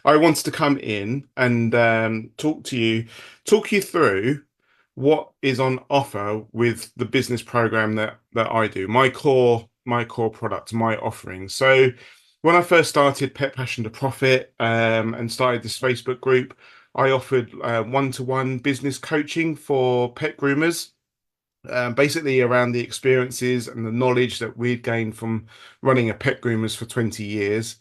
I wanted to come in and talk you through what is on offer with the business program that I do, my core product, my offering. So when I first started Pet Passion to Profit and started this Facebook group, I offered one-to-one business coaching for pet groomers, basically around the experiences and the knowledge that we'd gained from running a pet groomers for 20 years,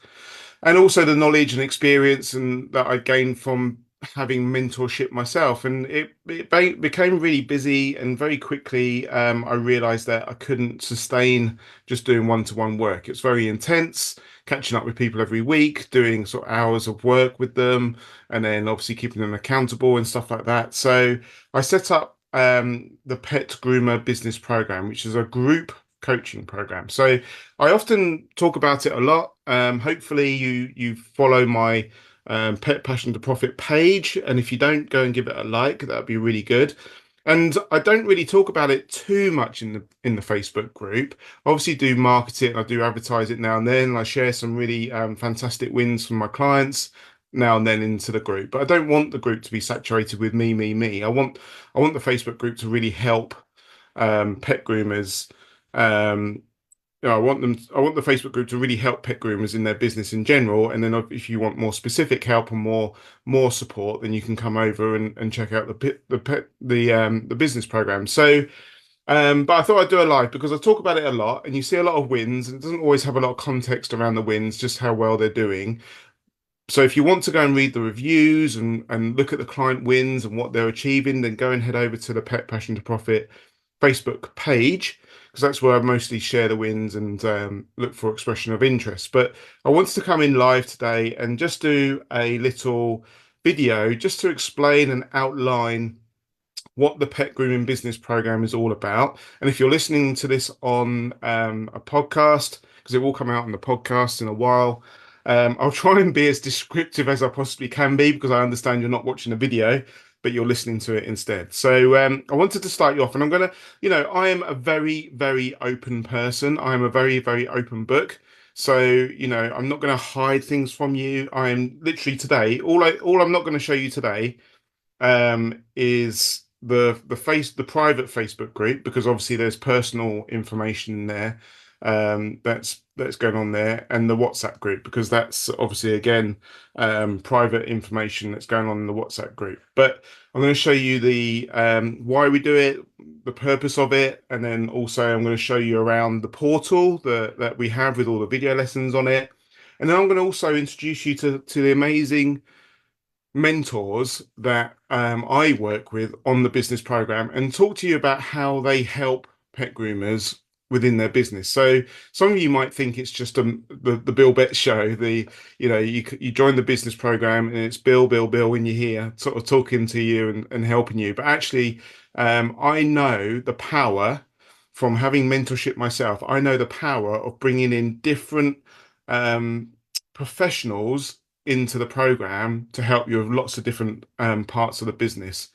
and also the knowledge and experience and that I gained from having mentorship myself. And it became really busy, and very quickly I realized that I couldn't sustain just doing one-to-one work. It's very intense, catching up with people every week, doing sort of hours of work with them, and then obviously keeping them accountable and stuff like that. So I set up the Pet Groomer Business Program, which is a group coaching program. So I often talk about it a lot. Hopefully you follow my Pet Passion to Profit page, and if you don't, go and give it a like. That'd be really good. And I don't really talk about it too much in the Facebook group. I obviously do market it, I do advertise it now and then. I share some really fantastic wins from my clients now and then into the group. But I don't want the group to be saturated with me, me, me. I want the Facebook group to really help pet groomers. Um, I want the Facebook group to really help pet groomers in their business in general. And then if you want more specific help and more support, then you can come over and check out the business program. So but I thought I'd do a live because I talk about it a lot, and you see a lot of wins, and it doesn't always have a lot of context around the wins, just how well they're doing. So if you want to go and read the reviews and look at the client wins and what they're achieving, then go and head over to the Pet Passion to Profit Facebook page, because that's where I mostly share the wins and look for expression of interest. But I wanted to come in live today and just do a little video just to explain and outline what the Pet Grooming Business Program is all about. And if you're listening to this on a podcast, because it will come out on the podcast in a while, I'll try and be as descriptive as I possibly can be, because I understand you're not watching a video, but you're listening to it instead. So I wanted to start you off, and I'm going to, I am a very, very open person. I am a very, very open book. So, I'm not going to hide things from you. I am literally today, all I'm not going to show you today is the private Facebook group, because obviously there's personal information in there that's going on there, and the WhatsApp group, because that's obviously again private information that's going on in the WhatsApp group. But I'm going to show you the why we do it, the purpose of it, and then also I'm going to show you around the portal that we have with all the video lessons on it. And then I'm going to also introduce you to the amazing mentors that I work with on the business program, and talk to you about how they help pet groomers within their business. So some of you might think it's just the Bill Betts show. You join the business program and it's Bill, Bill, Bill when you're here, sort of talking to you and helping you. But actually, I know the power from having mentorship myself. I know the power of bringing in different professionals into the program to help you with lots of different parts of the business.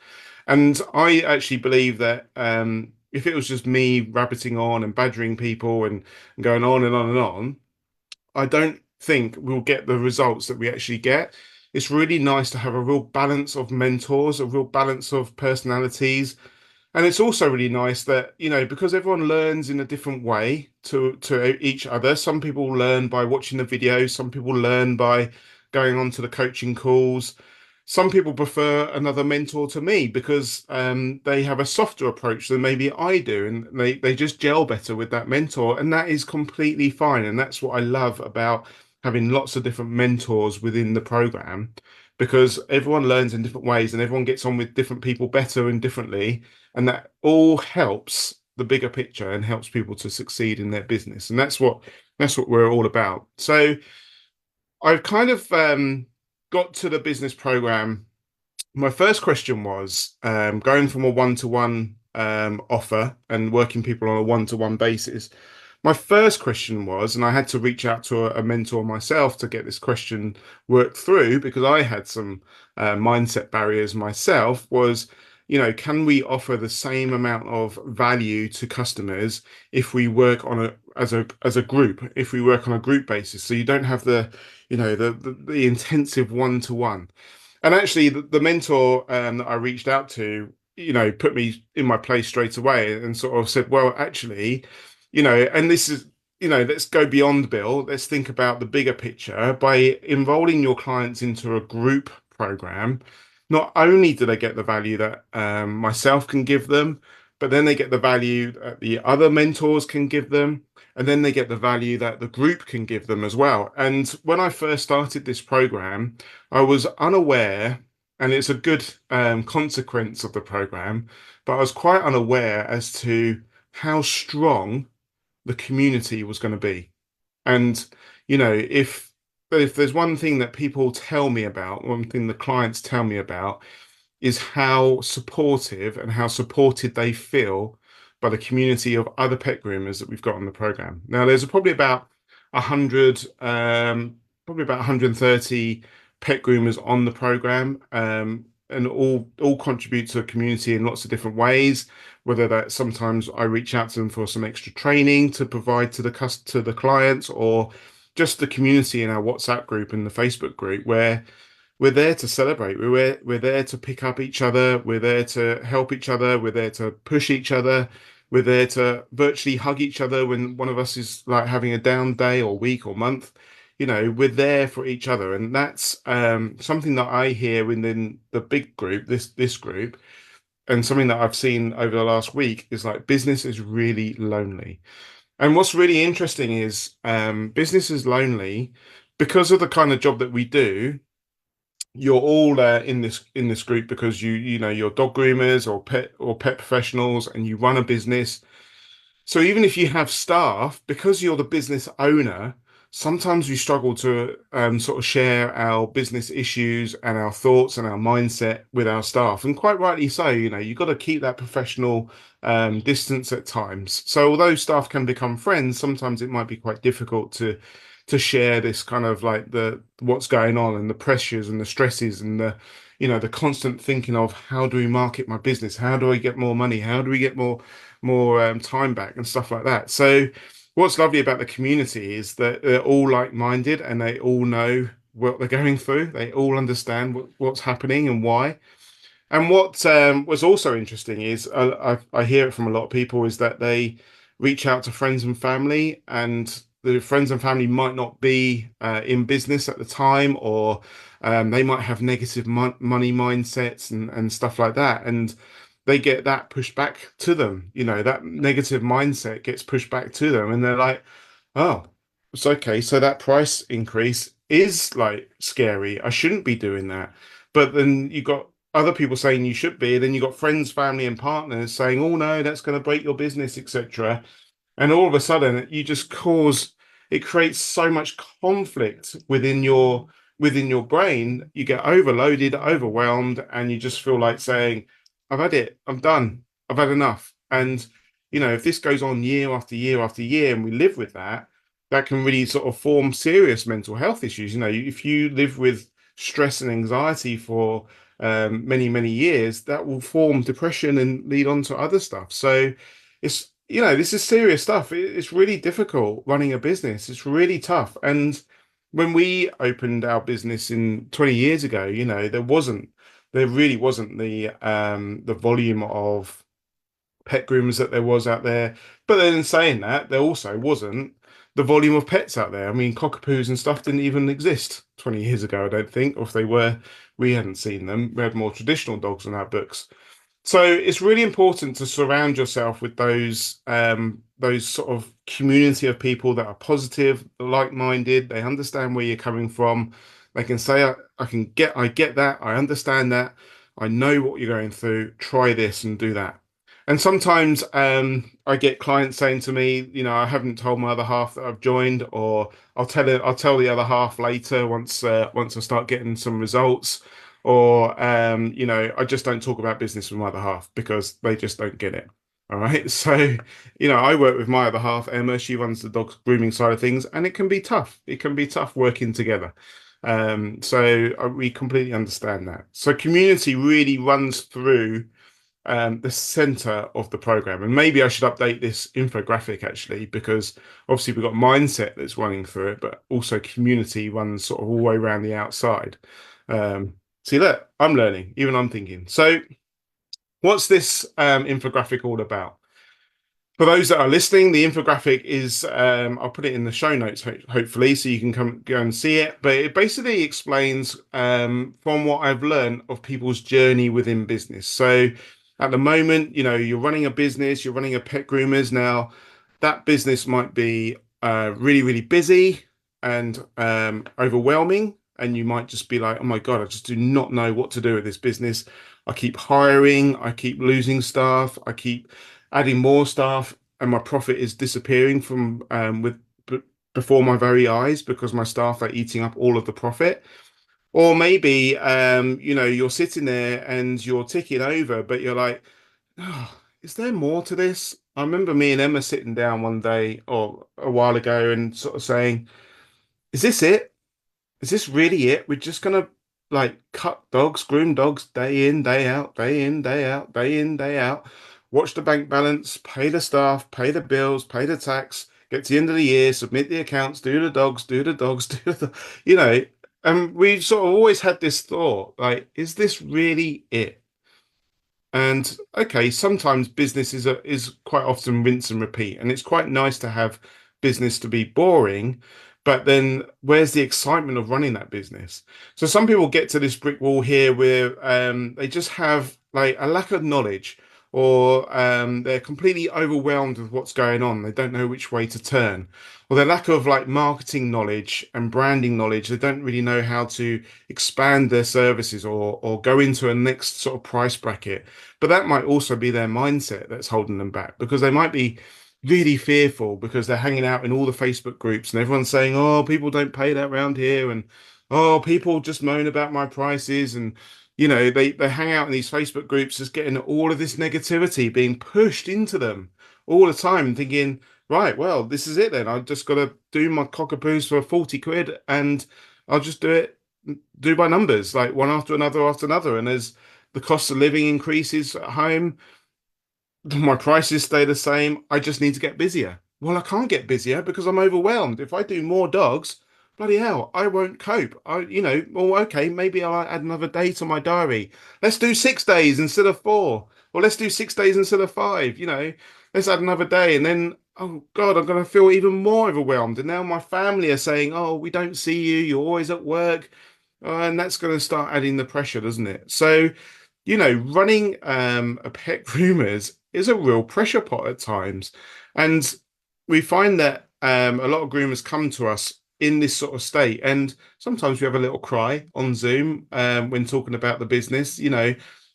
And I actually believe that if it was just me rabbiting on and badgering people and going on and on and on, I don't think we'll get the results that we actually get. It's really nice to have a real balance of mentors, a real balance of personalities. And it's also really nice that, because everyone learns in a different way to each other. Some people learn by watching the videos, some people learn by going on to the coaching calls. Some people prefer another mentor to me because they have a softer approach than maybe I do, and they just gel better with that mentor, and that is completely fine. And that's what I love about having lots of different mentors within the program, because everyone learns in different ways and everyone gets on with different people better and differently, and that all helps the bigger picture and helps people to succeed in their business. And that's what we're all about. So I've kind of got to the business program. My first question was going from a one-to-one offer and working people on a one-to-one basis. My first question was, and I had to reach out to a mentor myself to get this question worked through, because I had some mindset barriers myself, was, can we offer the same amount of value to customers if we work on a group, if we work on a group basis, so you don't have the intensive one-to-one. And actually, the mentor that I reached out to, put me in my place straight away and sort of said, well, actually, and this is, let's go beyond Bill. Let's think about the bigger picture. By enrolling your clients into a group program, not only do they get the value that myself can give them, but then they get the value that the other mentors can give them, and then they get the value that the group can give them as well. And when I first started this program, I was unaware, and it's a good consequence of the program, but I was quite unaware as to how strong the community was going to be. And, if there's one thing that people tell me about, one thing the clients tell me about, is how supportive and how supported they feel by the community of other pet groomers that we've got on the program. Now, there's probably about 100, probably about 130 pet groomers on the program, and all contribute to the community in lots of different ways. Whether that sometimes I reach out to them for some extra training to provide to the clients, or just the community in our WhatsApp group and the Facebook group, where we're there to celebrate. We're there to pick up each other. We're there to help each other. We're there to push each other. We're there to virtually hug each other when one of us is like having a down day or week or month. We're there for each other, and that's something that I hear within the big group, this group, and something that I've seen over the last week is like business is really lonely. And what's really interesting is business is lonely because of the kind of job that we do. You're all in this group because you're dog groomers or pet professionals, and you run a business. So even if you have staff, because you're the business owner, sometimes we struggle to sort of share our business issues and our thoughts and our mindset with our staff. And quite rightly so, you've got to keep that professional distance at times. So although staff can become friends, sometimes it might be quite difficult to share this kind of like the what's going on and the pressures and the stresses and the constant thinking of how do we market my business? How do I get more money? How do we get more time back and stuff like that? So what's lovely about the community is that they're all like-minded and they all know what they're going through. They all understand what's happening and why. And what was also interesting is I hear it from a lot of people is that they reach out to friends and family, and the friends and family might not be in business at the time, or they might have negative money mindsets and stuff like that. And they get that pushed back to them. That negative mindset gets pushed back to them, and they're like, oh, it's okay. So that price increase is like scary. I shouldn't be doing that. But then you got other people saying you should be. Then you got friends, family, and partners saying, oh no, that's going to break your business, etc. And all of a sudden, it creates so much conflict within your brain. You get overloaded, overwhelmed, and you just feel like saying, I've had it, I'm done, I've had enough. And if this goes on year after year after year, and we live with that, that can really sort of form serious mental health issues. If you live with stress and anxiety for many, many years, that will form depression and lead on to other stuff. So this is serious stuff. It's really difficult running a business. It's really tough. And when we opened our business in 20 years ago, there really wasn't the volume of pet groomers that there was out there. But then in saying that, there also wasn't the volume of pets out there. I mean, cockapoos and stuff didn't even exist 20 years ago, I don't think. Or if they were, we hadn't seen them. We had more traditional dogs in our books. So it's really important to surround yourself with those sort of community of people that are positive, like-minded. They understand where you're coming from. They can say, I get that, I understand that, I know what you're going through. Try this and do that. And sometimes I get clients saying to me, I haven't told my other half that I've joined, or I'll tell the other half later once I start getting some results. Or I just don't talk about business with my other half because they just don't get it. All right. So, I work with my other half, Emma. She runs the dog grooming side of things, and it can be tough. It can be tough working together. So we completely understand that. So community really runs through the center of the program. And maybe I should update this infographic actually, because obviously we've got mindset that's running through it, but also community runs sort of all the way around the outside. See, look, I'm learning, even I'm thinking. So, what's this infographic all about? For those that are listening, the infographic is, I'll put it in the show notes, hopefully, so you can come go and see it. But it basically explains from what I've learned of people's journey within business. So at the moment, you're running a business, you're running a pet groomers. Now, that business might be really, really busy and overwhelming. And you might just be like, oh my God, I just do not know what to do with this business. I keep hiring, I keep losing staff, I keep adding more staff, and my profit is disappearing from before my very eyes because my staff are eating up all of the profit. Or maybe you're sitting there and you're ticking over, but you're like, oh, is there more to this? I remember me and Emma sitting down one day or a while ago and sort of saying, is this it? Is this really it? We're just gonna like cut dogs, groom dogs day in, day out, day in, day out, day in, day out, watch the bank balance, pay the staff, pay the bills, pay the tax, get to the end of the year, submit the accounts, do the dogs, do the dogs, do the, you know, and we sort of always had this thought, like, is this really it? And okay, sometimes business is quite often rinse and repeat, and it's quite nice to have business to be boring, but then where's the excitement of running that business? So some people get to this brick wall here where they just have like a lack of knowledge, or they're completely overwhelmed with what's going on. They don't know which way to turn, or their lack of like marketing knowledge and branding knowledge. They don't really know how to expand their services or go into a next sort of price bracket. But that might also be their mindset that's holding them back, because they might be really fearful because they're hanging out in all the Facebook groups and everyone's saying, oh, people don't pay that round here. And oh, people just moan about my prices. And, they hang out in these Facebook groups just getting all of this negativity being pushed into them all the time and thinking, right, well, this is it then. I've just got to do my cockapoos for 40 quid and I'll just do by numbers, like one after another. And as the cost of living increases at home, my prices stay the same. I just need to get busier. Well, I can't get busier because I'm overwhelmed. If I do more dogs, bloody hell, I won't cope. Well, okay, maybe I'll add another day to my diary. Let's do 6 days instead of four, or let's do 6 days instead of five. Let's add another day. And then, oh God, I'm going to feel even more overwhelmed. And now my family are saying, oh, we don't see you. You're always at work. And that's going to start adding the pressure, doesn't it? So, running a pet groomers is a real pressure pot at times. And we find that a lot of groomers come to us in this sort of state. And sometimes we have a little cry on Zoom when talking about the business,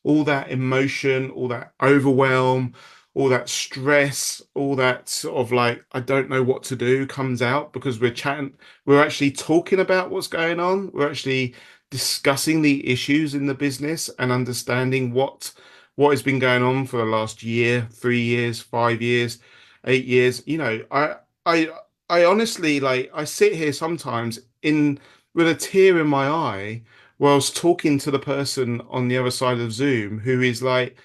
all that emotion, all that overwhelm, all that stress, all that sort of like, I don't know what to do comes out because we're actually talking about what's going on. We're actually discussing the issues in the business and understanding what has been going on for the last year, 3 years, 5 years, 8 years. I I honestly like I sit here sometimes in with a tear in my eye whilst talking to the person on the other side of Zoom who is like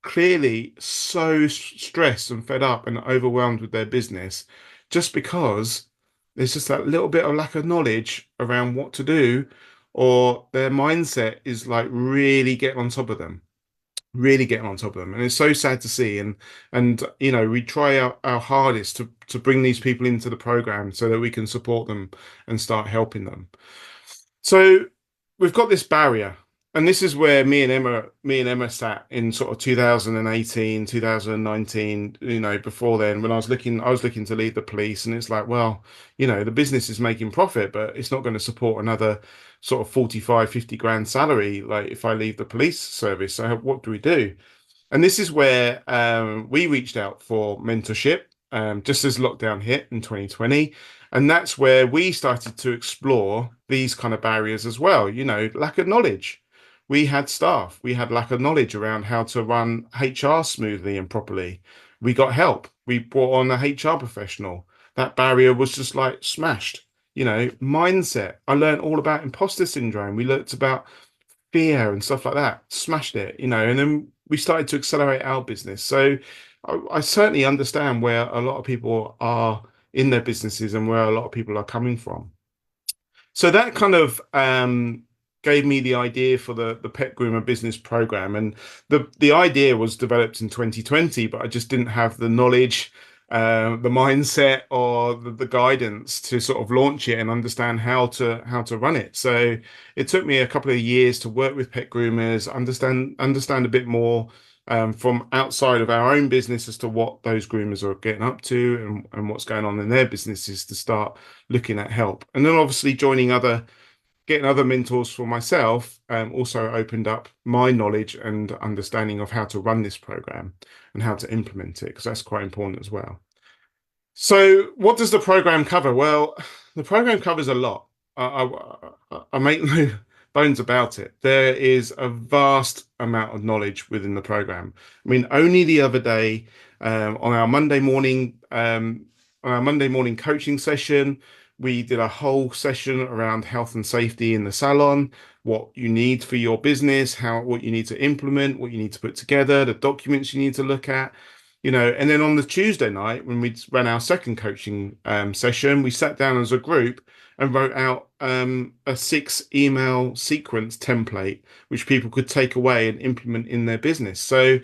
clearly so stressed and fed up and overwhelmed with their business just because there's just that little bit of lack of knowledge around what to do, or their mindset is like really getting on top of them, really getting on top of them. And it's so sad to see. And we try our hardest to bring these people into the program so that we can support them and start helping them. So we've got this barrier, and this is where me and Emma sat in sort of 2018, 2019, before then, when I was looking to leave the police, and it's like, well, the business is making profit, but it's not going to support another sort of 45, 50 grand salary, like if I leave the police service. So what do we do? And this is where we reached out for mentorship just as lockdown hit in 2020. And that's where we started to explore these kind of barriers as well. Lack of knowledge. We had staff, we had lack of knowledge around how to run HR smoothly and properly. We got help. We brought on a HR professional. That barrier was just like smashed. Mindset. I learned all about imposter syndrome. We learned about fear and stuff like that. Smashed it, and then we started to accelerate our business. So I certainly understand where a lot of people are in their businesses and where a lot of people are coming from. So that kind of gave me the idea for the Pet Groomer Business Programme, and the idea was developed in 2020, but I just didn't have the knowledge, the mindset, or the guidance to sort of launch it and understand how to run it. So it took me a couple of years to work with pet groomers, understand a bit more. From outside of our own business as to what those groomers are getting up to and what's going on in their businesses to start looking at help. And then obviously getting other mentors for myself also opened up my knowledge and understanding of how to run this program and how to implement it, because that's quite important as well. So what does the program cover? Well, the program covers a lot. I make no bones about it. There is a vast amount of knowledge within the program. I mean, only the other day, on our Monday morning coaching session, we did a whole session around health and safety in the salon, what you need for your business, what you need to implement, what you need to put together, the documents you need to look at. And then on the Tuesday night, when we ran our second coaching session, we sat down as a group and wrote out a 6 email sequence template, which people could take away and implement in their business. So,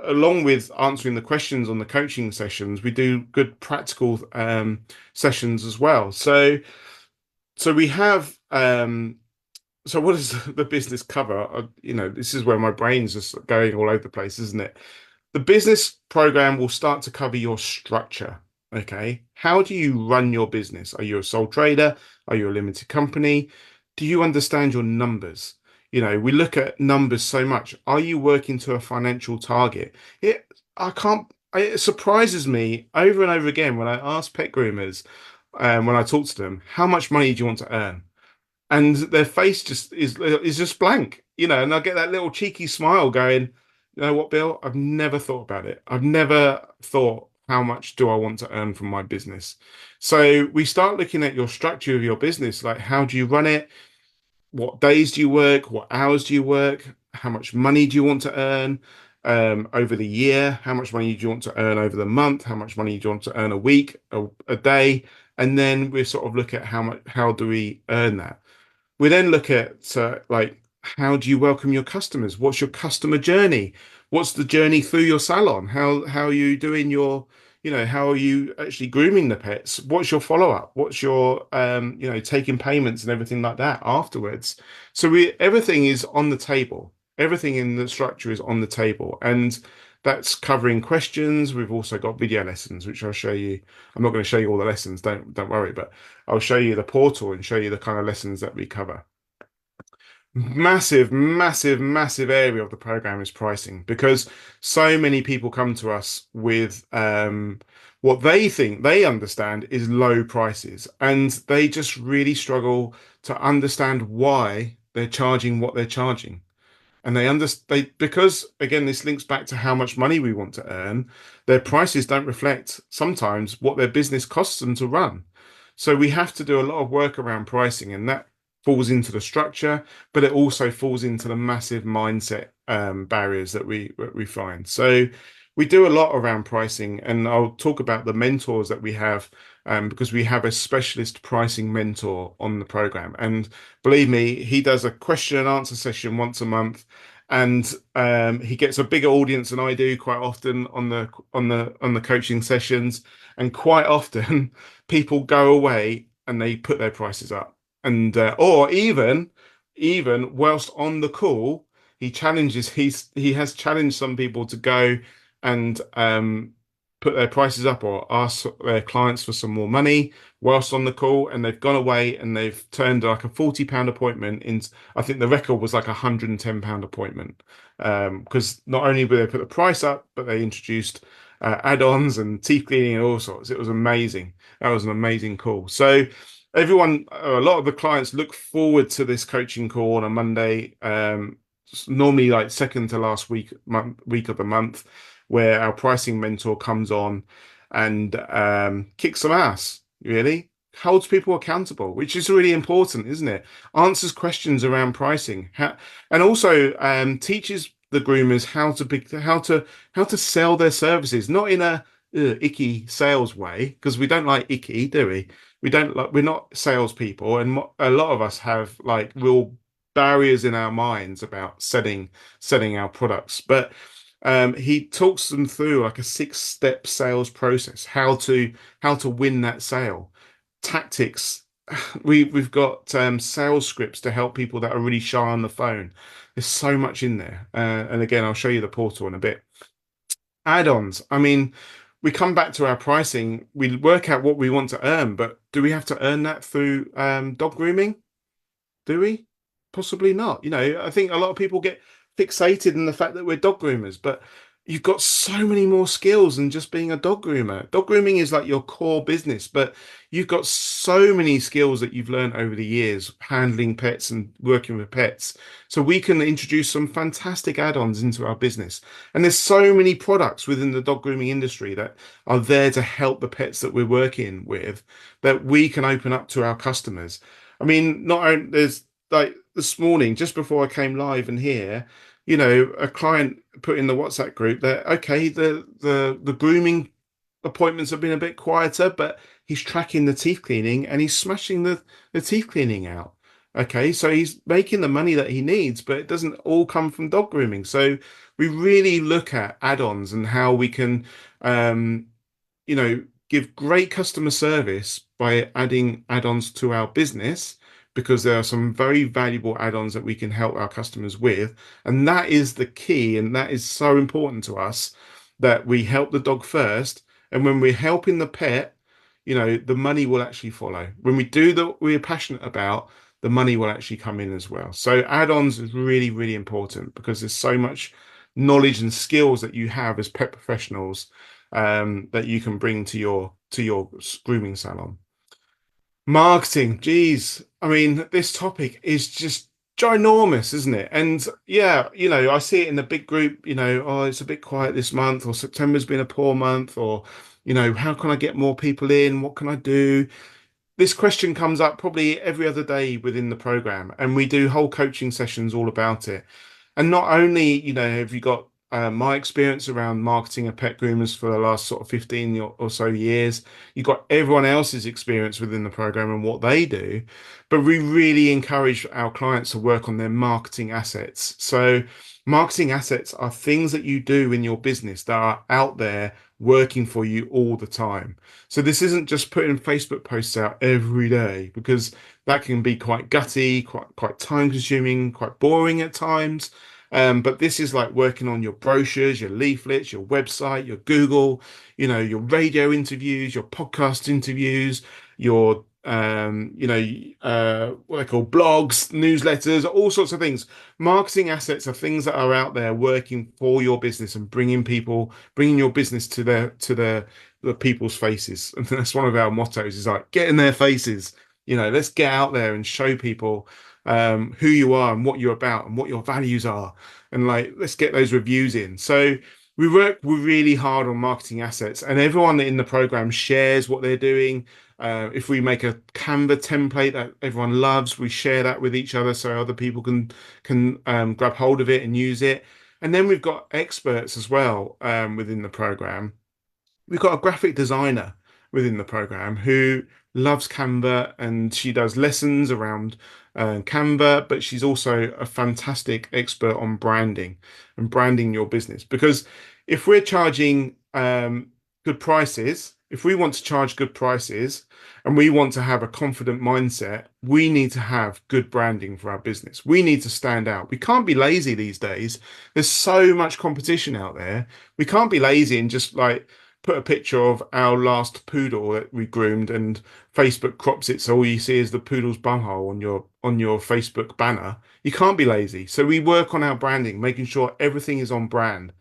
along with answering the questions on the coaching sessions, we do good practical sessions as well. So we have. So what does the business cover? This is where my brain's just going all over the place, isn't it? The business program will start to cover your structure. Okay. How do you run your business? Are you a sole trader? Are you a limited company? Do you understand your numbers? We look at numbers so much. Are you working to a financial target? It surprises me over and over again when I ask pet groomers, when I talk to them, how much money do you want to earn? And their face just is just blank, and I get that little cheeky smile going, you know what, Bill? I've never thought about it. I've never thought, how much do I want to earn from my business? So we start looking at your structure of your business, like how do you run it? What days do you work? What hours do you work? How much money do you want to earn over the year? How much money do you want to earn over the month? How much money do you want to earn a week, a day? And then we sort of look at how do we earn that? We then look at like, how do you welcome your customers? What's your customer journey? What's the journey through your salon? How are you doing how are you actually grooming the pets? What's your follow-up? What's your taking payments and everything like that afterwards? So everything is on the table. Everything in the structure is on the table. And that's covering questions. We've also got video lessons, which I'll show you. I'm not going to show you all the lessons, don't worry, but I'll show you the portal and show you the kind of lessons that we cover. Massive, massive, massive area of the program is pricing, because so many people come to us with what they think they understand is low prices, and they just really struggle to understand why they're charging what they're charging. And because again, this links back to how much money we want to earn. Their prices don't reflect sometimes what their business costs them to run. So we have to do a lot of work around pricing, and that falls into the structure, but it also falls into the massive mindset barriers that we find. So we do a lot around pricing, and I'll talk about the mentors that we have, because we have a specialist pricing mentor on the program. And believe me, he does a question and answer session once a month, and he gets a bigger audience than I do quite often on the coaching sessions. And quite often, people go away and they put their prices up, and or even whilst on the call, he has challenged some people to go and put their prices up or ask their clients for some more money whilst on the call, and they've gone away and they've turned like a £40 appointment into, I think the record was like £110 appointment, because not only did they put the price up, but they introduced add-ons and teeth cleaning and all sorts. It was amazing. That was an amazing call. So a lot of the clients look forward to this coaching call on a Monday, normally like second to last week of the month, where our pricing mentor comes on and kicks some ass, really, holds people accountable, which is really important, isn't it? Answers questions around pricing, and also teaches the groomers how to sell their services, not in a icky sales way, because we don't like icky, do we? We don't like we're not salespeople, and a lot of us have like real barriers in our minds about selling our products. But he talks them through like a six-step sales process, how to win that sale, tactics. We've got sales scripts to help people that are really shy on the phone. There's so much in there, and again, I'll show you the portal in a bit. Add-ons. I mean, we come back to our pricing. We work out what we want to earn, but do we have to earn that through dog grooming? Do we? Possibly not. I think a lot of people get fixated in the fact that we're dog groomers, but you've got so many more skills than just being a dog groomer. Dog grooming is like your core business, but you've got so many skills that you've learned over the years handling pets and working with pets. So we can introduce some fantastic add-ons into our business. And there's so many products within the dog grooming industry that are there to help the pets that we're working with that we can open up to our customers. I mean, not only there's like this morning, just before I came live and here, a client put in the WhatsApp group that okay, the grooming appointments have been a bit quieter, but he's tracking the teeth cleaning and he's smashing the teeth cleaning out. Okay, so he's making the money that he needs, but it doesn't all come from dog grooming. So we really look at add-ons and how we can um, give great customer service by adding add-ons to our business because there are some very valuable add-ons that we can help our customers with. And that is the key. And that is so important to us that we help the dog first. And when we're helping the pet, the money will actually follow. When we do what we're passionate about, the money will actually come in as well. So add-ons is really, really important because there's so much knowledge and skills that you have as pet professionals that you can bring to your grooming salon. Marketing, geez. I mean, this topic is just ginormous, isn't it? And yeah, I see it in the big group, oh, it's a bit quiet this month, or September's been a poor month, or, how can I get more people in? What can I do? This question comes up probably every other day within the program, and we do whole coaching sessions all about it. And not only, have you got my experience around marketing and pet groomers for the last sort of 15 or so years, you've got everyone else's experience within the program and what they do, but we really encourage our clients to work on their marketing assets. So marketing assets are things that you do in your business that are out there working for you all the time. So this isn't just putting Facebook posts out every day because that can be quite gutty, quite time consuming, quite boring at times. But this is like working on your brochures, your leaflets, your website, your Google, your radio interviews, your podcast interviews, your what they call blogs, newsletters, all sorts of things. Marketing assets are things that are out there working for your business and bringing your business to the people's faces. And that's one of our mottos is like, get in their faces. Let's get out there and show people who you are and what you're about and what your values are. And like, let's get those reviews in. So we work really hard on marketing assets, and everyone in the program shares what they're doing. If we make a Canva template that everyone loves, we share that with each other so other people can grab hold of it and use it. And then we've got experts as well within the program. We've got a graphic designer within the program who loves Canva, and she does lessons around Canva, but she's also a fantastic expert on branding and branding your business. Because if we're charging good prices, if we want to charge good prices and we want to have a confident mindset, we need to have good branding for our business. We need to stand out. We can't be lazy these days. There's so much competition out there. We can't be lazy and just like put a picture of our last poodle that we groomed and Facebook crops it so all you see is the poodle's bumhole on your Facebook banner. You can't be lazy. So we work on our branding, making sure everything is on brand,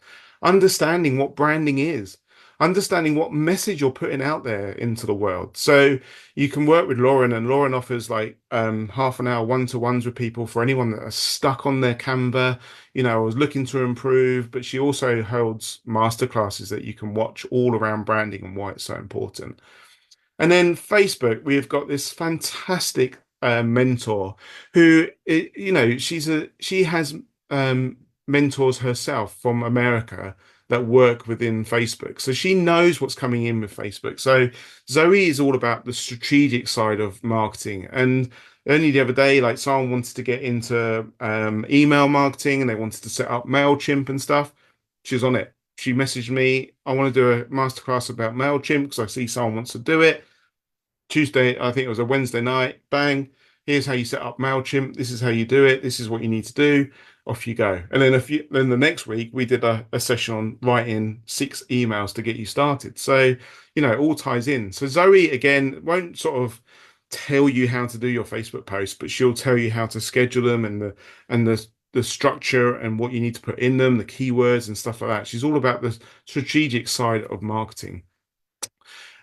understanding what branding is, understanding what message you're putting out there into the world. So you can work with Lauren, and Lauren offers like half an hour one-to-ones with people for anyone that are stuck on their Canva, was looking to improve, but she also holds masterclasses that you can watch all around branding and why it's so important. And then Facebook, we've got this fantastic mentor who, she has mentors herself from America that work within Facebook. So she knows what's coming in with Facebook. So Zoe is all about the strategic side of marketing. And only the other day, like someone wanted to get into email marketing and they wanted to set up MailChimp and stuff. She was on it. She messaged me, I want to do a masterclass about MailChimp because I see someone wants to do it. Tuesday, I think it was a Wednesday night, bang, here's how you set up MailChimp. This is how you do it. This is what you need to do. Off you go. And then then the next week we did a session on writing 6 emails to get you started. So, it all ties in. So Zoe, again, won't sort of tell you how to do your Facebook posts, but she'll tell you how to schedule them and the structure and what you need to put in them, the keywords and stuff like that. She's all about the strategic side of marketing.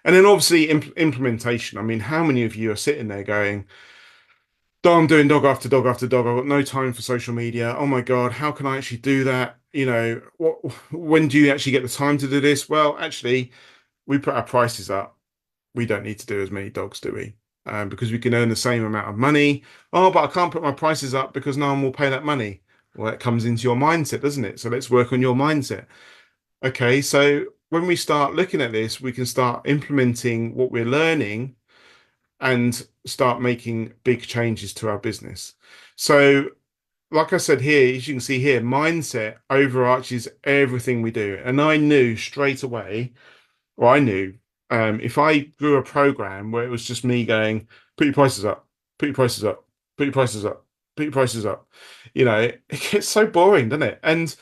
And then obviously implementation. I mean, how many of you are sitting there going, I'm doing dog after dog after dog. I've got no time for social media. Oh my God, how can I actually do that? When do you actually get the time to do this? Well, actually, we put our prices up. We don't need to do as many dogs, do we? Because we can earn the same amount of money. Oh, but I can't put my prices up because no one will pay that money. Well, that comes into your mindset, doesn't it? So let's work on your mindset. Okay, so when we start looking at this, we can start implementing what we're learning and start making big changes to our business. So, like I said here, as you can see here, mindset overarches everything we do. And I knew straight away, or I knew, if I grew a program where it was just me going, put your prices up, put your prices up, put your prices up, put your prices up, it gets so boring, doesn't it? And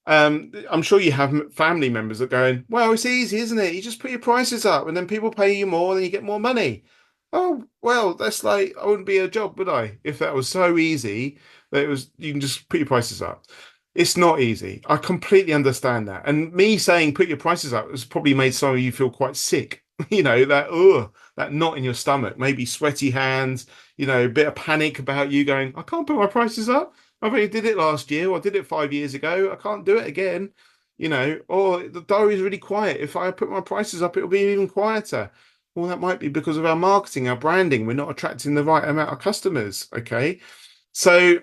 I'm sure you have family members that are going, well, it's easy, isn't it? You just put your prices up and then people pay you more and then you get more money. Oh, well, that's like, I wouldn't be a job, would I? If that was so easy that you can just put your prices up. It's not easy. I completely understand that. And me saying put your prices up has probably made some of you feel quite sick. That knot in your stomach, maybe sweaty hands, a bit of panic about you going, I can't put my prices up. I already did it last year, or I did it 5 years ago. I can't do it again, or the diary is really quiet. If I put my prices up, it'll be even quieter. Well, that might be because of our marketing, our branding. We're not attracting the right amount of customers. Okay. So,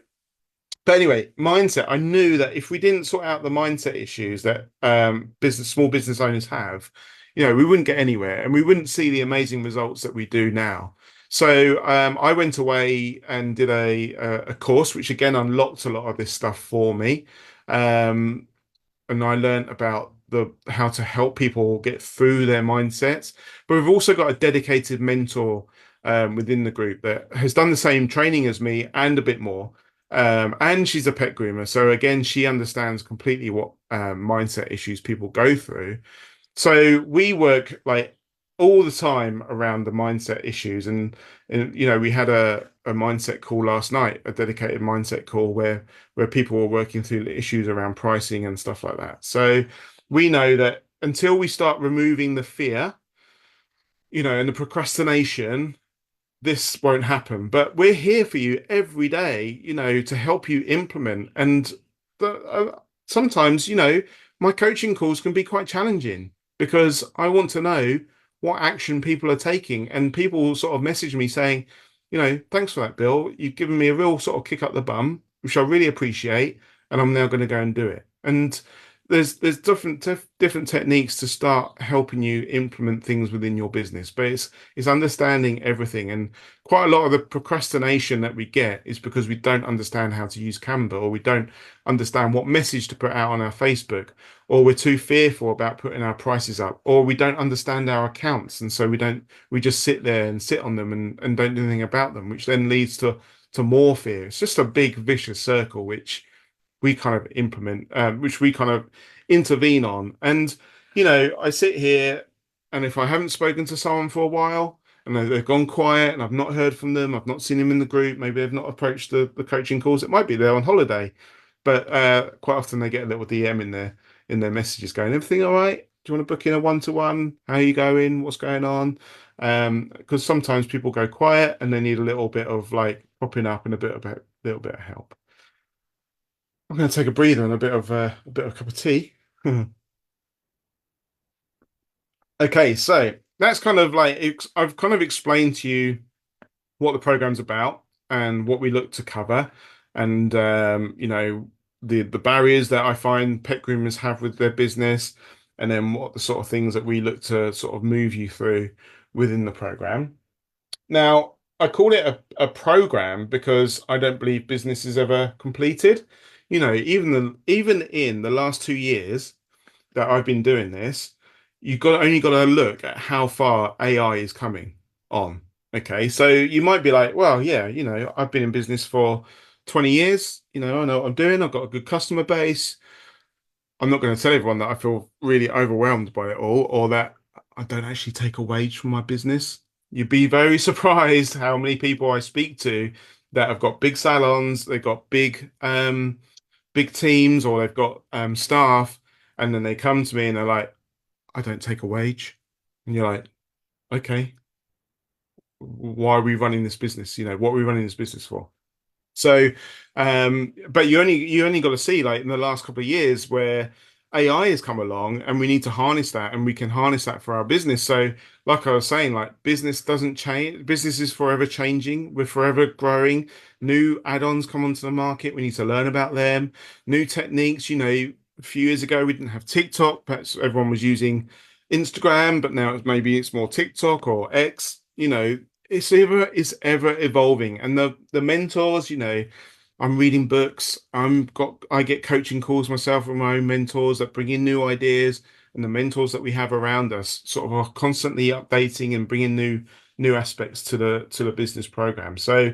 but anyway, mindset. I knew that if we didn't sort out the mindset issues that small business owners have, we wouldn't get anywhere and we wouldn't see the amazing results that we do now. So I went away and did a course, which again unlocked a lot of this stuff for me. And I learned about the how to help people get through their mindsets. But we've also got a dedicated mentor within the group that has done the same training as me and a bit more. And she's a pet groomer. So again, she understands completely what mindset issues people go through. So we work like all the time around the mindset issues. And we had a mindset call last night, a dedicated mindset call where people were working through the issues around pricing and stuff like that. So we know that until we start removing the fear, and the procrastination, this won't happen. But we're here for you every day, to help you implement. And sometimes, my coaching calls can be quite challenging because I want to know what action people are taking. And people sort of message me saying, thanks for that, Bill. You've given me a real sort of kick up the bum, which I really appreciate. And I'm now going to go and do it. And there's different techniques to start helping you implement things within your business, but it's understanding everything. And quite a lot of the procrastination that we get is because we don't understand how to use Canva, or we don't understand what message to put out on our Facebook, or we're too fearful about putting our prices up, or we don't understand our accounts, and so we just sit there and sit on them and don't do anything about them, which then leads to more fear. It's just a big vicious circle, which we kind of implement, which we kind of intervene on. And, I sit here and if I haven't spoken to someone for a while and they've gone quiet and I've not heard from them, I've not seen them in the group, maybe they've not approached the coaching calls, it might be they're on holiday. But quite often they get a little DM in their messages going, everything all right? Do you want to book in a one-to-one? How are you going? What's going on? Because sometimes people go quiet and they need a little bit of like popping up and a little bit of help. I'm going to take a breather and a bit of cup of tea. Okay, so that's kind of like I've kind of explained to you what the program's about and what we look to cover, and the barriers that I find pet groomers have with their business, and then what the sort of things that we look to sort of move you through within the program. Now, I call it a program because I don't believe business is ever completed. Even in the last 2 years that I've been doing this, you've got only got to look at how far AI is coming on. Okay, so you might be like, well, yeah, I've been in business for 20 years. I know what I'm doing. I've got a good customer base. I'm not going to tell everyone that I feel really overwhelmed by it all or that I don't actually take a wage from my business. You'd be very surprised how many people I speak to that have got big salons, they've got big teams, or they've got staff, and then they come to me and they're like, I don't take a wage. And you're like, okay, why are we running this business? What are we running this business for? So, but you only got to see like in the last couple of years where AI has come along and we need to harness that and we can harness that for our business. So, like I was saying, like business doesn't change. Business is forever changing. We're forever growing. New add-ons come onto the market. We need to learn about them. New techniques. A few years ago we didn't have TikTok. Perhaps everyone was using Instagram, but now maybe it's more TikTok or X. It's ever evolving, and the mentors, I'm reading books. I get coaching calls myself with my own mentors that bring in new ideas, and the mentors that we have around us sort of are constantly updating and bringing new aspects to the business program. So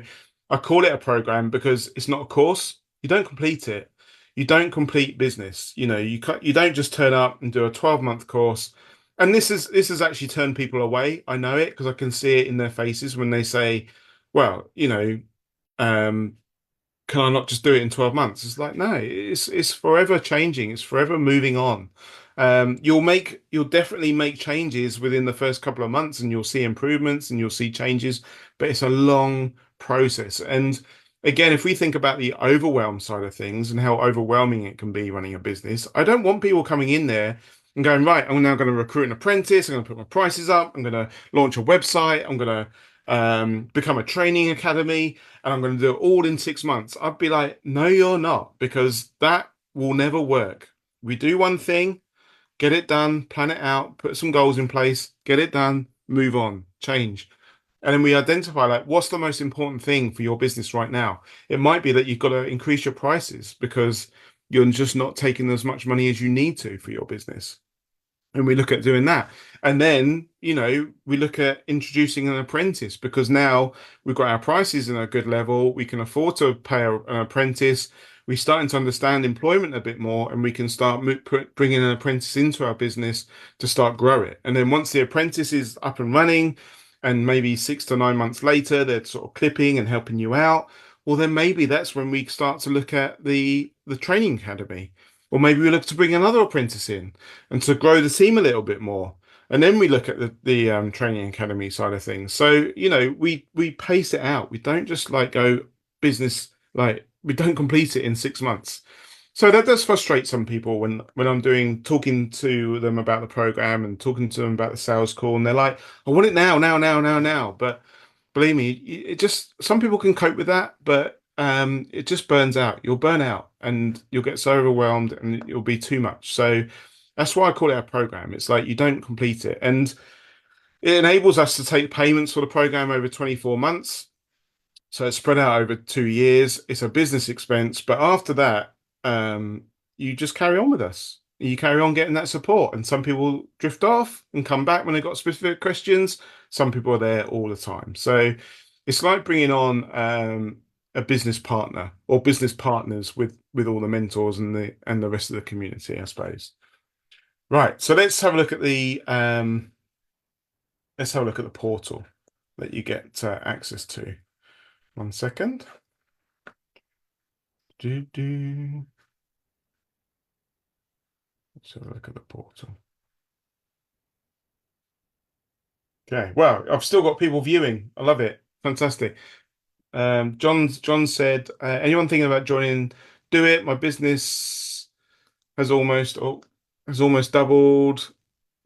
I call it a program because it's not a course. You don't complete it. You don't complete business. You don't just turn up and do a 12-month course. And this has actually turned people away. I know it because I can see it in their faces when they say, well, um, can I not just do it in 12 months? It's like, no, it's forever changing. It's forever moving on. You'll definitely make changes within the first couple of months and you'll see improvements and you'll see changes, but it's a long process. And again, if we think about the overwhelm side of things and how overwhelming it can be running a business, I don't want people coming in there and going, right, I'm now going to recruit an apprentice. I'm going to put my prices up. I'm going to launch a website. I'm going to become a training academy and I'm going to do it all in 6 months. I'd be like, no, you're not, because that will never work. We do one thing, get it done, plan it out, put some goals in place, get it done, move on, change. And then we identify like what's the most important thing for your business right now. It might be that you've got to increase your prices because you're just not taking as much money as you need to for your business. And we look at doing that. And then, we look at introducing an apprentice because now we've got our prices in a good level. We can afford to pay an apprentice. We're starting to understand employment a bit more and we can start bringing an apprentice into our business to start grow it. And then once the apprentice is up and running and maybe 6 to 9 months later, they're sort of clipping and helping you out. Well, then maybe that's when we start to look at the training academy. Or maybe we look to bring another apprentice in and to grow the team a little bit more. And then we look at the training academy side of things. So, we pace it out. We don't just like go business, like we don't complete it in 6 months. So that does frustrate some people when I'm talking to them about the program and talking to them about the sales call, and they're like, I want it now, now, now, now, now. But believe me, it just some people can cope with that, but it just burns out. You'll burn out and you'll get so overwhelmed and it'll be too much. So that's why I call it a program. It's like you don't complete it. And it enables us to take payments for the program over 24 months. So it's spread out over 2 years. It's a business expense. But after that, you just carry on with us. You carry on getting that support. And some people drift off and come back when they've got specific questions. Some people are there all the time. So it's like bringing on a business partner or business partners with all the mentors and the rest of the community, I suppose. Right. So let's have a look at the portal that you get access to. 1 second. Let's have a look at the portal. Okay. Well, I've still got people viewing. I love it. Fantastic. John said, anyone thinking about joining, do it. My business has almost doubled.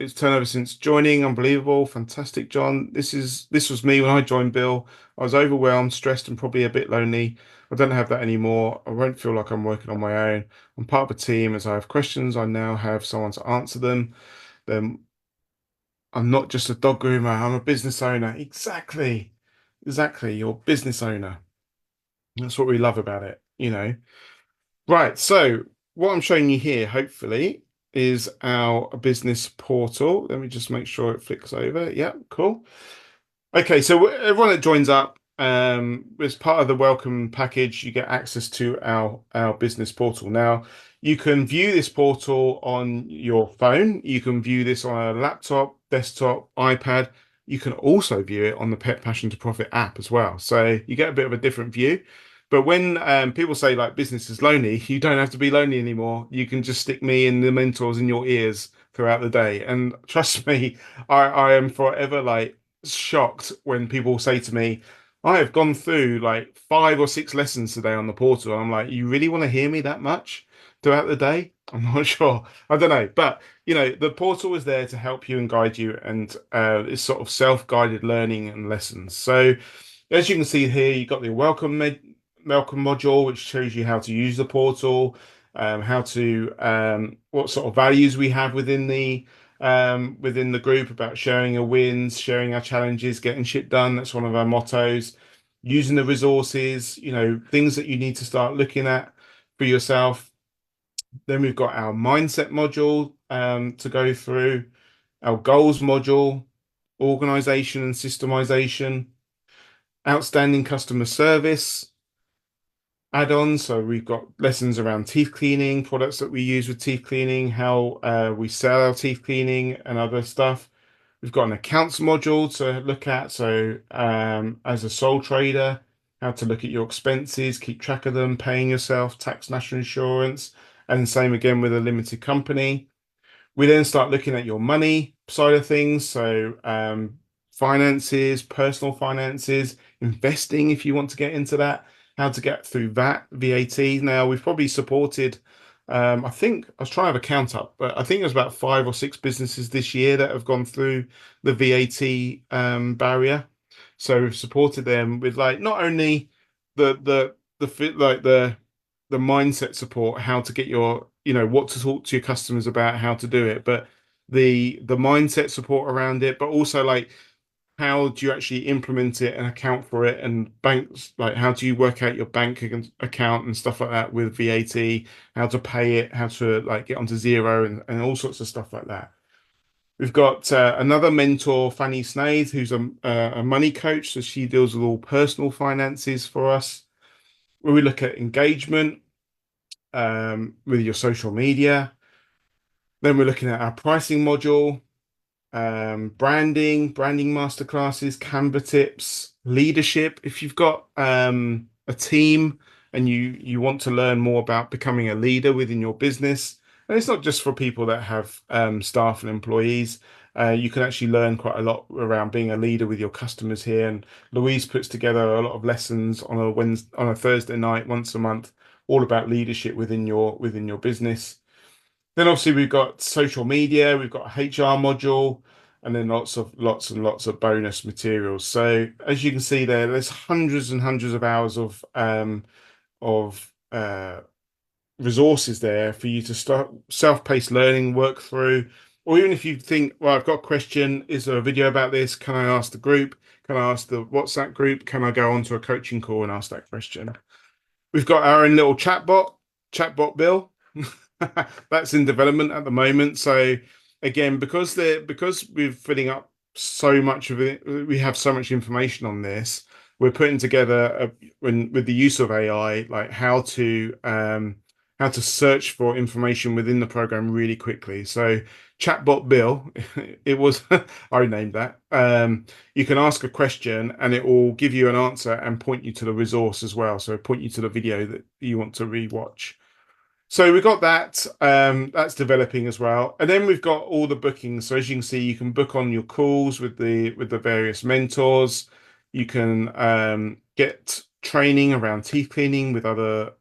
It's turnover since joining. Unbelievable. Fantastic, John. This was me when I joined Bill. I was overwhelmed, stressed, and probably a bit lonely. I don't have that anymore. I won't feel like I'm working on my own. I'm part of a team. As I have questions, I now have someone to answer them. Then I'm not just a dog groomer, I'm a business owner. Exactly. Exactly. You're a business owner. That's what we love about it, you know. Right. So what I'm showing you here, hopefully, is our business portal. Let me just make sure it flicks over. Yeah, cool. Okay, so everyone that joins up, as part of the welcome package, you get access to our business portal. Now, you can view this portal on your phone. You can view this on a laptop, desktop, iPad. You can also view it on the Pet Passion to Profit app as well. So you get a bit of a different view. But when people say like business is lonely, you don't have to be lonely anymore. You can just stick me and the mentors in your ears throughout the day. And trust me, I am forever like shocked when people say to me, I have gone through like 5 or 6 lessons today on the portal. I'm like, you really want to hear me that much throughout the day? I'm not sure. I don't know. But, the portal is there to help you and guide you. And it's sort of self-guided learning and lessons. So as you can see here, you've got the welcome module, which shows you how to use the portal, how to what sort of values we have within the group about sharing our wins, sharing our challenges, getting shit done. That's one of our mottos. Using the resources, things that you need to start looking at for yourself. Then we've got our mindset module to go through, our goals module, organization and systemization, outstanding customer service add-ons. So we've got lessons around teeth cleaning, products that we use with teeth cleaning, how we sell our teeth cleaning and other stuff. We've got an accounts module to look at. So as a sole trader, how to look at your expenses, keep track of them, paying yourself, tax, national insurance, and same again with a limited company. We then start looking at your money side of things. So finances, personal finances, investing, if you want to get into that, how to get through that, VAT. Now, we've probably supported, I think, I was trying to have a count up, but I think there's about 5 or 6 businesses this year that have gone through the VAT barrier. So we've supported them with like not only the fit like the mindset support, how to get your, what to talk to your customers about, how to do it, but the mindset support around it, but also like how do you actually implement it and account for it, and banks, like how do you work out your account and stuff like that with VAT, how to pay it, how to like get onto zero and all sorts of stuff like that. We've got another mentor, Fanny Snaith, who's a money coach. So she deals with all personal finances for us. Where we look at engagement with your social media. Then we're looking at our pricing module, branding masterclasses, Canva tips, leadership. If you've got a team and you want to learn more about becoming a leader within your business, and it's not just for people that have staff and employees. You can actually learn quite a lot around being a leader with your customers here. And Louise puts together a lot of lessons on a Thursday night, once a month, all about leadership within your business. Then obviously we've got social media, we've got a HR module, and then lots and lots of bonus materials. So as you can see there's hundreds and hundreds of hours of resources there for you to start self-paced learning, work through, or even if you think, well, I've got a question, is there a video about this? Can I ask the group? Can I ask the WhatsApp group? Can I go onto a coaching call and ask that question? We've got our own little chatbot Bill. That's in development at the moment. So again, because we're filling up so much of it, we have so much information on this. We're putting together with the use of AI, like how to search for information within the program really quickly. So chatbot Bill, it was I named that. You can ask a question and it will give you an answer and point you to the resource as well. So point you to the video that you want to rewatch. So we've got that. That's developing as well. And then we've got all the bookings. So as you can see, you can book on your calls with the various mentors. You can get training around teeth cleaning with other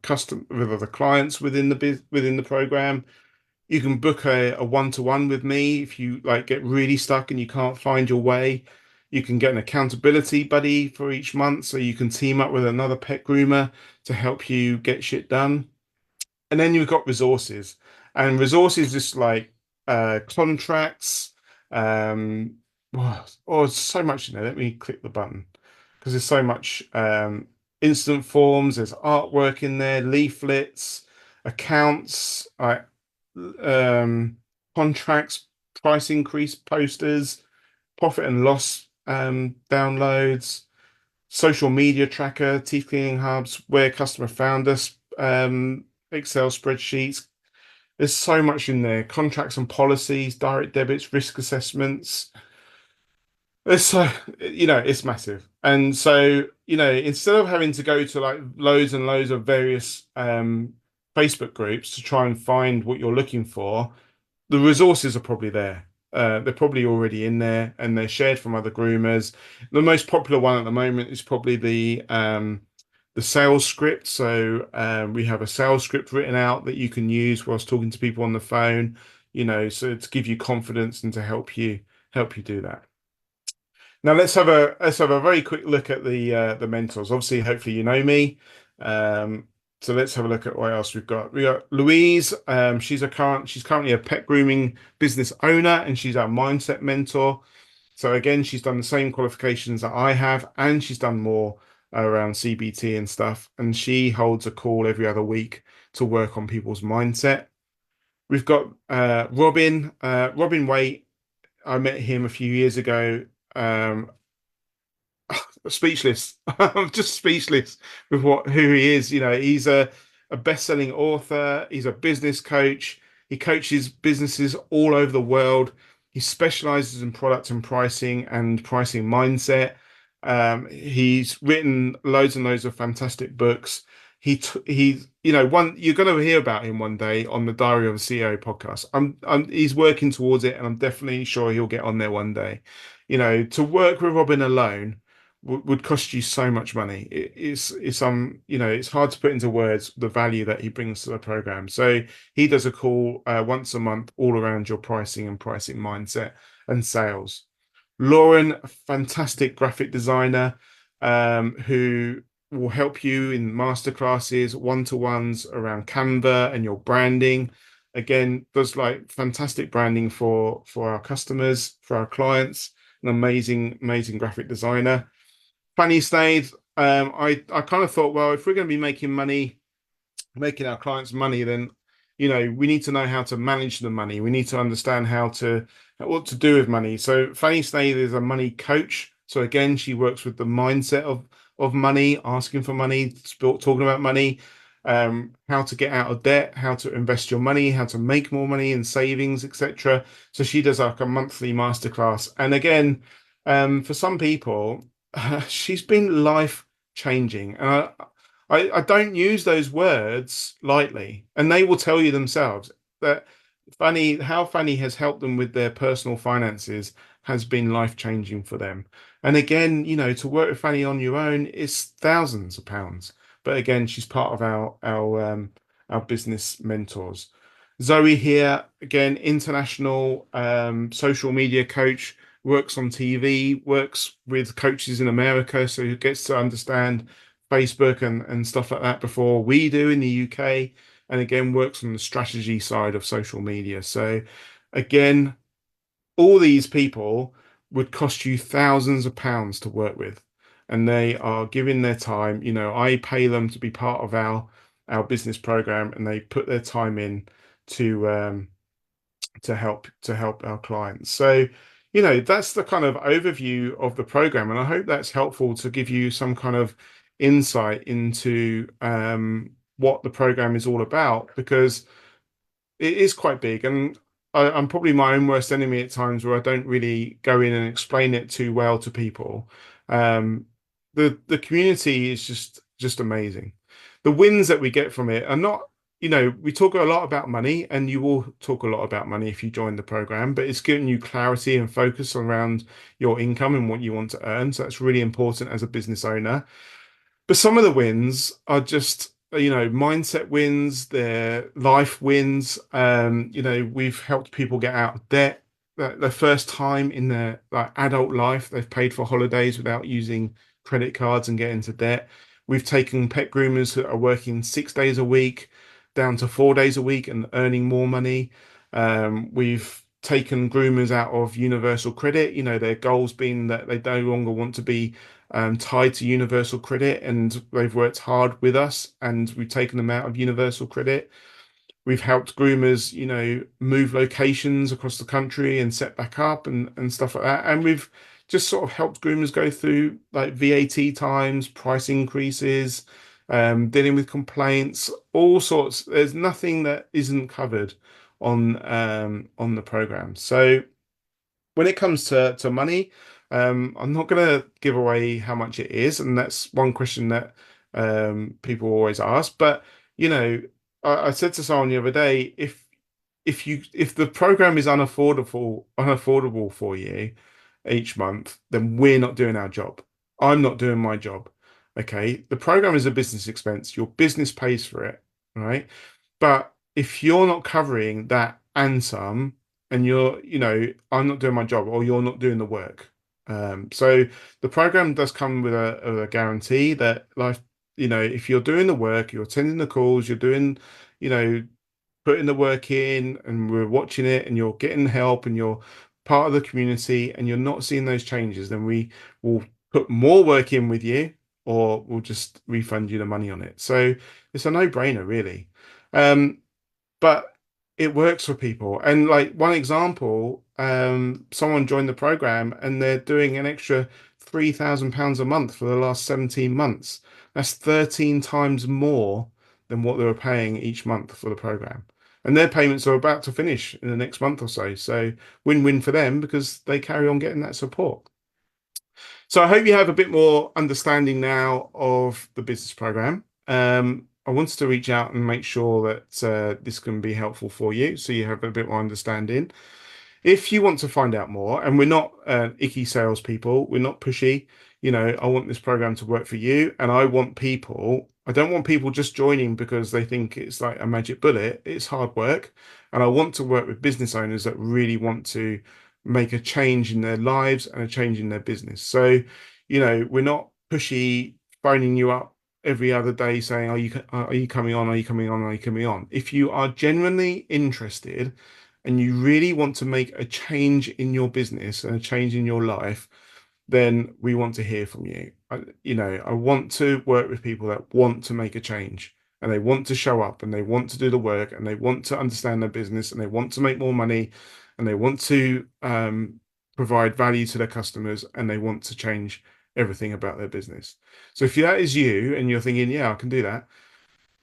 clients within the program. You can book a one-to-one with me if you like get really stuck and you can't find your way. You can get an accountability buddy for each month, so you can team up with another pet groomer to help you get shit done. And then you've got resources, and resources just like contracts, um, oh, so much in there. Let me click the button because there's so much instant forms, there's artwork in there, leaflets, accounts, um, contracts, price increase posters, profit and loss downloads, social media tracker, teeth cleaning hubs, where customer found us, Excel spreadsheets. There's so much in there. Contracts and policies, direct debits, risk assessments. It's so, it's massive. And so, instead of having to go to like loads and loads of various Facebook groups to try and find what you're looking for, the resources are probably there. They're probably already in there and they're shared from other groomers. The most popular one at the moment is probably the sales script. So we have a sales script written out that you can use whilst talking to people on the phone, so to give you confidence and to help you do that. Now let's have a very quick look at the mentors. Obviously, hopefully you know me. So let's have a look at what else we've got. We got Louise. She's currently a pet grooming business owner, and she's our mindset mentor. So again, she's done the same qualifications that I have, and she's done more around CBT and stuff. And she holds a call every other week to work on people's mindset. We've got Robin. Robin Waite. I met him a few years ago. Um, Speechless. I'm just speechless with who he is. He's a best-selling author. He's a business coach. He coaches businesses all over the world. He specializes in product and pricing mindset. He's written loads and loads of fantastic books. He's one you're going to hear about him one day on the Diary of a CEO podcast. He's working towards it, and I'm definitely sure he'll get on there one day. To work with Robin alone would cost you so much money. It's hard to put into words the value that he brings to the program. So he does a call once a month all around your pricing and pricing mindset and sales. Lauren, a fantastic graphic designer, who will help you in masterclasses, one-to-ones around Canva and your branding. Again, does like fantastic branding for our customers, for our clients. An amazing graphic designer. Fanny Stayed. I kind of thought, well, if we're going to be making money, making our clients money, then we need to know how to manage the money. We need to understand what to do with money. So Fanny Stayed is a money coach. So again, she works with the mindset of money, asking for money, talking about money, how to get out of debt, how to invest your money, how to make more money in savings, etc. So she does like a monthly masterclass. And again, for some people, she's been life changing. And I don't use those words lightly, and they will tell you themselves that how Fanny has helped them with their personal finances has been life changing for them. And again, to work with Fanny on your own is thousands of pounds. But again, she's part of our business mentors. Zoe here, again, international social media coach, works on TV, works with coaches in America, so he gets to understand Facebook and stuff like that before we do in the UK. And again, works on the strategy side of social media. So again, all these people would cost you thousands of pounds to work with, and they are giving their time. I pay them to be part of our business program, and they put their time in to help our clients. So that's the kind of overview of the program, and I hope that's helpful to give you some kind of insight into what the program is all about, because it is quite big, and I'm probably my own worst enemy at times where I don't really go in and explain it too well to people. The community is just amazing. The wins that we get from it are not, we talk a lot about money, and you will talk a lot about money if you join the program, but it's giving you clarity and focus around your income and what you want to earn. So that's really important as a business owner. But some of the wins are just mindset wins, their life wins. We've helped people get out of debt. The first time in their like adult life, they've paid for holidays without using credit cards and getting into debt. We've taken pet groomers that are working 6 days a week down to 4 days a week and earning more money. We've taken groomers out of universal credit, their goals being that they no longer want to be tied to universal credit, and they've worked hard with us and we've taken them out of universal credit. We've helped groomers, move locations across the country and set back up and stuff like that. And we've just sort of helped groomers go through like VAT times, price increases, dealing with complaints, all sorts. There's nothing that isn't covered on the program. So when it comes to money, I'm not going to give away how much it is, and that's one question that people always ask. But I said to someone the other day, if the program is unaffordable for you each month, then we're not doing our job. I'm not doing my job. Okay, the program is a business expense. Your business pays for it, right? But if you're not covering that and some, and I'm not doing my job, or you're not doing the work. So the program does come with a guarantee that life, if you're doing the work, you're attending the calls, you're doing, you know, putting the work in, and we're watching it, and you're getting help, and you're part of the community, and you're not seeing those changes, then we will put more work in with you, or we'll just refund you the money on it. So it's a no-brainer, really. Um, but it works for people. And like one example, someone joined the program and they're doing an extra £3,000 a month for the last 17 months. That's 13 times more than what they were paying each month for the program. And their payments are about to finish in the next month or so. So win-win for them because they carry on getting that support. So I hope you have a bit more understanding now of the business program. I wanted to reach out and make sure that this can be helpful for you, so you have a bit more understanding. If you want to find out more, and we're not icky salespeople, we're not pushy, I want this program to work for you, and I don't want people just joining because they think it's like a magic bullet. It's hard work, and I want to work with business owners that really want to make a change in their lives and a change in their business. So, we're not pushy, phoning you up every other day saying, are you coming on? Are you coming on? Are you coming on? If you are genuinely interested and you really want to make a change in your business and a change in your life, then we want to hear from you. I want to work with people that want to make a change, and they want to show up, and they want to do the work, and they want to understand their business, and they want to make more money, and they want to provide value to their customers, and they want to change everything about their business. So if that is you and you're thinking, yeah, I can do that,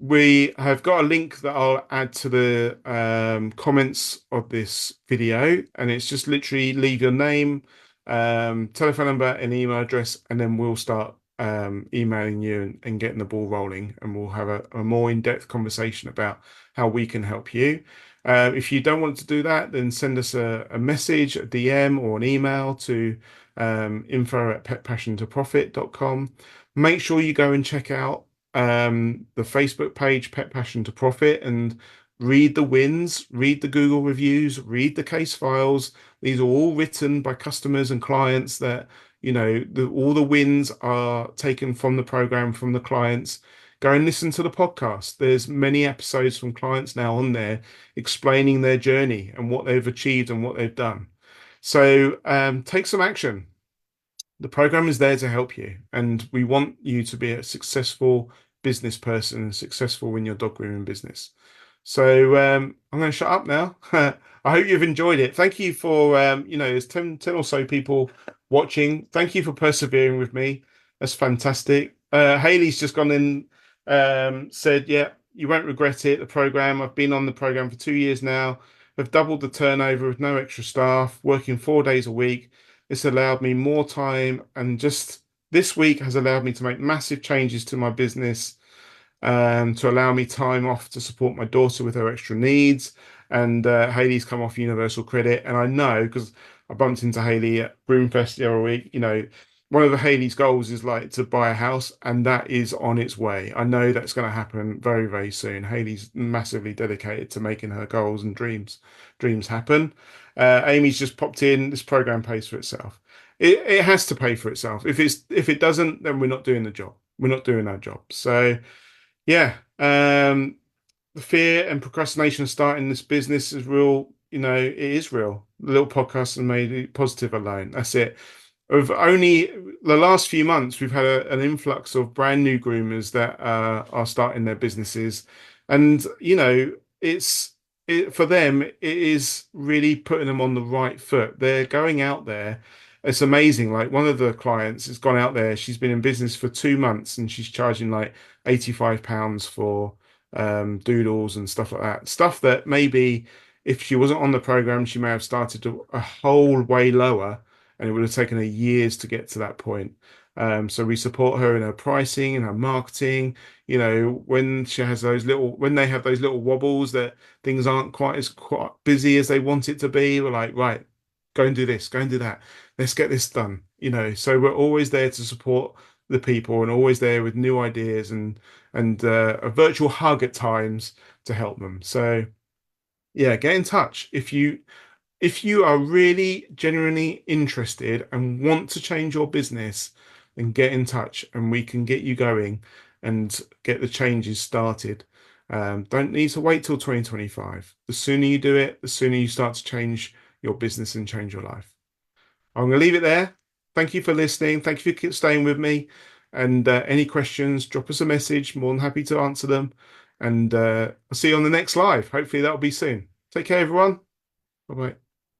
we have got a link that I'll add to the comments of this video, and it's just literally leave your name, telephone number, and email address, and then we'll start emailing you and getting the ball rolling, and we'll have a more in-depth conversation about how we can help you. If you don't want to do that, then send us a message, a DM, or an email to info@petpassiontoprofit.com. Make sure you go and check out the Facebook page, Pet Passion to Profit, and read the wins, read the Google reviews, read the case files. These are all written by customers and clients that, all the wins are taken from the program, from the clients. Go and listen to the podcast. There's many episodes from clients now on there explaining their journey and what they've achieved and what they've done. So take some action. The program is there to help you, and we want you to be a successful business person and successful in your dog grooming business. So I'm going to shut up now. I hope you've enjoyed it. Thank you for, there's 10 or so people watching. Thank you for persevering with me. That's fantastic. Haley's just gone in, said, yeah, you won't regret it. The program, I've been on the program for 2 years now. I've doubled the turnover with no extra staff, working 4 days a week. It's allowed me more time, and just this week has allowed me to make massive changes to my business, to allow me time off to support my daughter with her extra needs. And Haley's come off Universal Credit, and I know because I bumped into Haley at Broomfest the other week. one of the Haley's goals is like to buy a house, and that is on its way. I know that's going to happen very, very soon. Haley's massively dedicated to making her goals and dreams happen. Amy's just popped in. This program pays for itself. It has to pay for itself. If it doesn't, then we're not doing the job. We're not doing our job. So yeah, the fear and procrastination of starting this business is real. It is real. The little podcast has made it positive alone. That's it. Of only the last few months, we've had an influx of brand new groomers that are starting their businesses, and for them, it is really putting them on the right foot. They're going out there. It's amazing. Like one of the clients has gone out there. She's been in business for 2 months, and she's charging like £85 for doodles and stuff like that. Stuff that maybe if she wasn't on the program, she may have started a whole way lower, and it would have taken her years to get to that point. So we support her in her pricing and her marketing. When she has when they have those little wobbles that things aren't quite busy as they want it to be, we're like, right, go and do this, go and do that. Let's get this done. So we're always there to support the people and always there with new ideas and a virtual hug at times to help them. So yeah, get in touch if you are really genuinely interested and want to change your business, then get in touch and we can get you going and get the changes started. Don't need to wait till 2025. The sooner you do it, the sooner you start to change your business and change your life. I'm going to leave it there. Thank you for listening. Thank you for staying with me. And any questions, drop us a message. More than happy to answer them. And I'll see you on the next live. Hopefully that'll be soon. Take care, everyone. Bye bye.